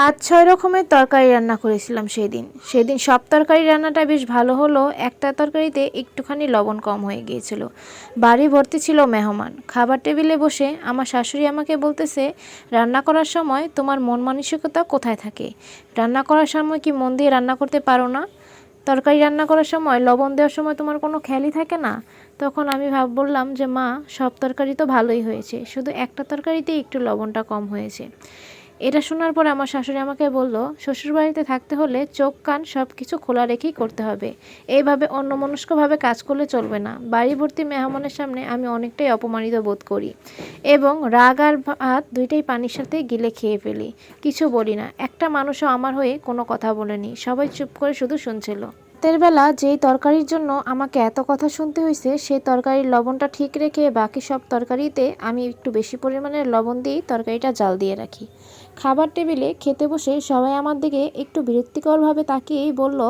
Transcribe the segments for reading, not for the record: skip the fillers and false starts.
৫-৬ রকমের তরকারি রান্না করেছিলাম সেদিন সব তরকারি রান্নাটা বেশ ভালো হলো। একটা তরকারিতে একটুখানি লবণ কম হয়ে গিয়েছিল। বাড়ি ভর্তি ছিল মেহমান। খাবার টেবিলে বসে আমার শাশুড়ি আমাকে বলতেছে, রান্না করার সময় তোমার মন মানসিকতা কোথায় থাকে? রান্না করার সময় কি মন দিয়ে রান্না করতে পারো না? তরকারি রান্না করার সময় লবণ দেওয়ার সময় তোমার কোনো খেয়ালই থাকে না? তখন আমি বললাম যে, মা, সব তরকারি তো ভালোই হয়েছে, শুধু একটা তরকারিতেই একটু লবণটা কম হয়েছে। এটা শোনার পরে আমার শাশুড়ি আমাকে বলল, শ্বশুরবাড়িতে থাকতে হলে চোখ কান সব কিছু খোলা রেখেই করতে হবে। এইভাবে অন্যমনস্কভাবে কাজ করলে চলবে না। বাড়ি ভর্তি মেহমানের সামনে আমি অনেকটাই অপমানিত বোধ করি এবং রাগ আর ভাত দুইটাই পানির সাথে গিলে খেয়ে ফেলি। কিছু বলি না। একটা মানুষও আমার হয়ে কোনো কথা বলেনি। সবাই চুপ করে শুধু শুনছিল। রাতের বেলা যেই তরকারির জন্য আমাকে এত কথা শুনতে হয়েছে, সেই তরকারির লবণটা ঠিক রেখে বাকি সব তরকারিতে আমি একটু বেশি পরিমাণের লবণ দিয়েই তরকারিটা জাল দিয়ে রাখি। খাবার টেবিলে খেতে বসে সবাই আমার দিকে একটু বিরক্তিকরভাবে তাকিয়েই বলল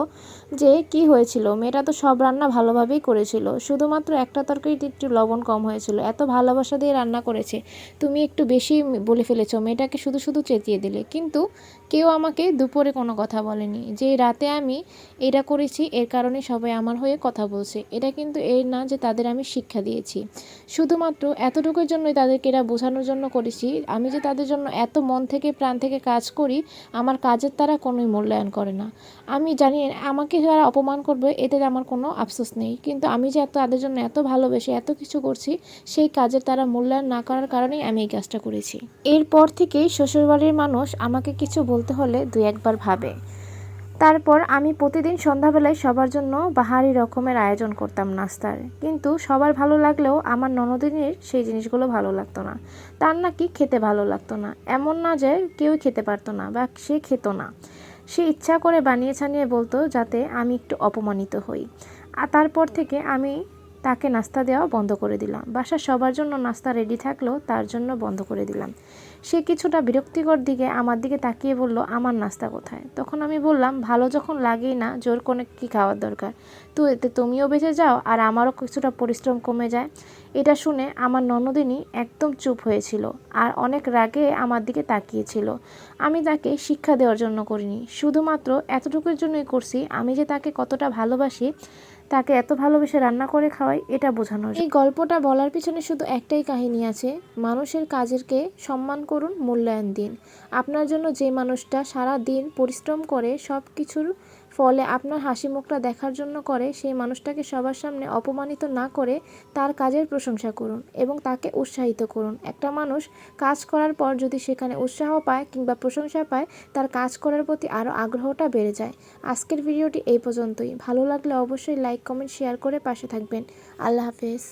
যে, কি হয়েছিল? মেয়েটা তো সব রান্না ভালোভাবেই করেছিল, শুধুমাত্র একটা তরকারিতে একটু লবণ কম হয়েছিল। এত ভালোবাসা দিয়ে রান্না করেছে, তুমি একটু বেশি বলে ফেলেছো, মেয়েটাকে শুধু শুধু চেতিয়ে দিলে। কিন্তু কেউ আমাকে দুপুরে কোনো কথা বলেনি যে রাতে আমি এটা করেছি, এর কারণে সবাই আমার হয়ে কথা বলছে। এটা কিন্তু এর না যে তাদের আমি শিক্ষা দিয়েছি। শুধুমাত্র এতটুকুর জন্যই তাদেরকে এটা বোঝানোর জন্য করেছি, আমি যে তাদের জন্য এত মন থেকে প্রাণ থেকে কাজ করি, আমার কাজের তারা কোনোই মূল্যায়ন করে না। আমি জানি আমাকে যারা অপমান করবে এতে আমার কোনো আফসোস নেই, কিন্তু আমি যে তাদের জন্য এত ভালোবেসে এত কিছু করছি, সেই কাজের তারা মূল্যায়ন না করার কারণেই আমি এই কাজটা করেছি। এরপর থেকেই শ্বশুরবাড়ির মানুষ আমাকে কিছু বলতে হলে দুই একবার ভাবে। তারপর আমি প্রতিদিন সন্ধ্যাবেলায় সবার জন্য বাহারি রকমের আয়োজন করতাম নাস্তার। কিন্তু সবার ভালো লাগলেও আমার ননদিনীর সেই জিনিসগুলো ভালো লাগতো না। তার নাকি খেতে ভালো লাগতো না। এমন না যে কেউই খেতে পারতো না বা সে খেত না। সে ইচ্ছা করে বানিয়ে ছানিয়ে বলতো যাতে আমি একটু অপমানিত হই। আর তারপর থেকে আমি তাকে নাস্তা দেওয়া বন্ধ করে দিলাম। বাসার সবার জন্য নাস্তা রেডি থাকলেও তার জন্য বন্ধ করে দিলাম। সে কিছুটা বিরক্তিকর দিকে আমার দিকে তাকিয়ে বলল, আমার নাস্তা কোথায়? তখন আমি বললাম, ভালো যখন লাগেই না, জোর করে কি খাওয়ার দরকার? তো এতে তুমিও বেঁচে যাও আর আমারও কিছুটা পরিশ্রম কমে যায়। এটা শুনে আমার ননদিনী একদম চুপ হয়েছিল আর অনেক রাগে আমার দিকে তাকিয়েছিল। আমি তাকে শিক্ষা দেওয়ার জন্য করিনি, শুধুমাত্র এতটুকুর জন্যই করছি আমি যে তাকে কতটা ভালোবাসি, তাকে এত ভালোবেসে রান্না করে খাওয়াই, এটা বোঝানোর। এই গল্পটা বলার পিছনে শুধু একটাই কাহিনী আছে, মানুষের কাজেরকে সম্মান করুন, মূল্যায়ন দিন। আপনার জন্য যে মানুষটা সারা দিন পরিশ্রম করে সব কিছুর ফলে আপনার হাসি মুখটা দেখার জন্য করে, সেই মানুষটাকে সবার সামনে অপমানিত না করে তার কাজের প্রশংসা করুন এবং তাকে উৎসাহিত করুন। একটা মানুষ কাজ করার পর যদি সেখানে উৎসাহ পায় কিংবা প্রশংসা পায়, তার কাজ করার প্রতি আরও আগ্রহটা বেড়ে যায়। আজকের ভিডিওটি এই পর্যন্তই। ভালো লাগলে অবশ্যই লাইক, কমেন্ট, শেয়ার করে পাশে থাকবেন। আল্লাহ হাফেজ।